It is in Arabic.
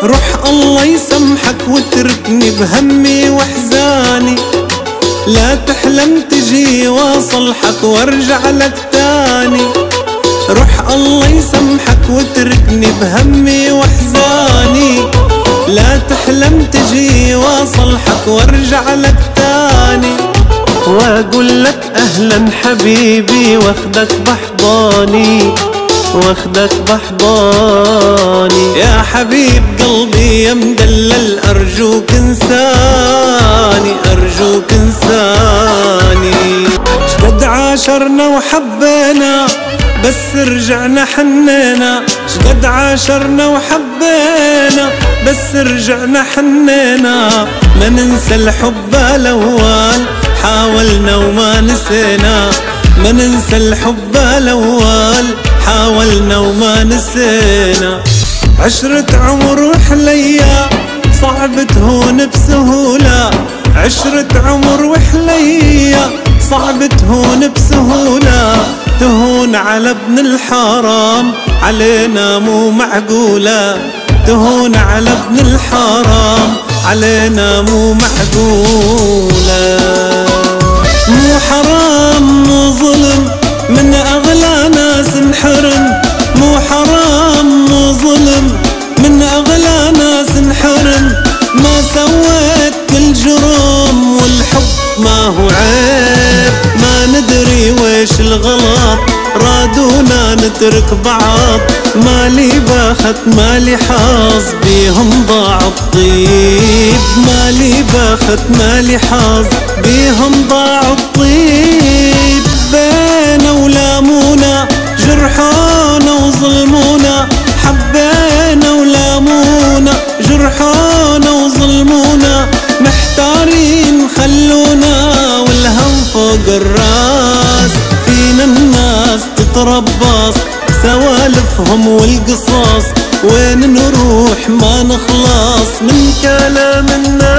روح الله يسامحك وتركني بهمي واحزاني، لا تحلم تجي واصلحك وارجع لك تاني. روح الله يسامحك وتركني بهمي واحزاني، لا تحلم تجي واصلحك وارجع لك تاني. واقول لك اهلا حبيبي واخدك بحضاني، واخدك بحضاني يا حبيب قلبي يا مدلل، ارجوك انساني ارجوك انساني. شقد عاشرنا وحبينا بس رجعنا حنينا، شقد عاشرنا وحبينا بس رجعنا حنينا. ما ننسى الحب الاول حاولنا وما نسينا، ما ننسى الحب الاول حاولنا وما نسينا. عشرة عمر وحليا صعب تهون بسهولة، عشرة عمر وحليا صعب تهون بسهولة. تهون على ابن الحرام علينا مو معقولة، تهون على ابن الحرام علينا مو معقولة. مو حرام مو ظلم من أغلى ناس انحرم، مو حرام مو ظلم من أغلى ناس انحرم. ما سويت كل جرم والحب ما هو عيب، ما ندري ويش الغلط رادونا نترك بعض. مالي باخت مالي حظ بيهم ضاع الطيب، مالي باخت مالي حظ بيهم ضاع الطيب. بينا ولامونا جرحونا وظلمونا، حبينا ولامونا جرحونا وظلمونا. محتارين خلونا والهم فوق الراس، فينا الناس تتربص سوالفهم والقصص. وين نروح ما نخلص من كلام الناس.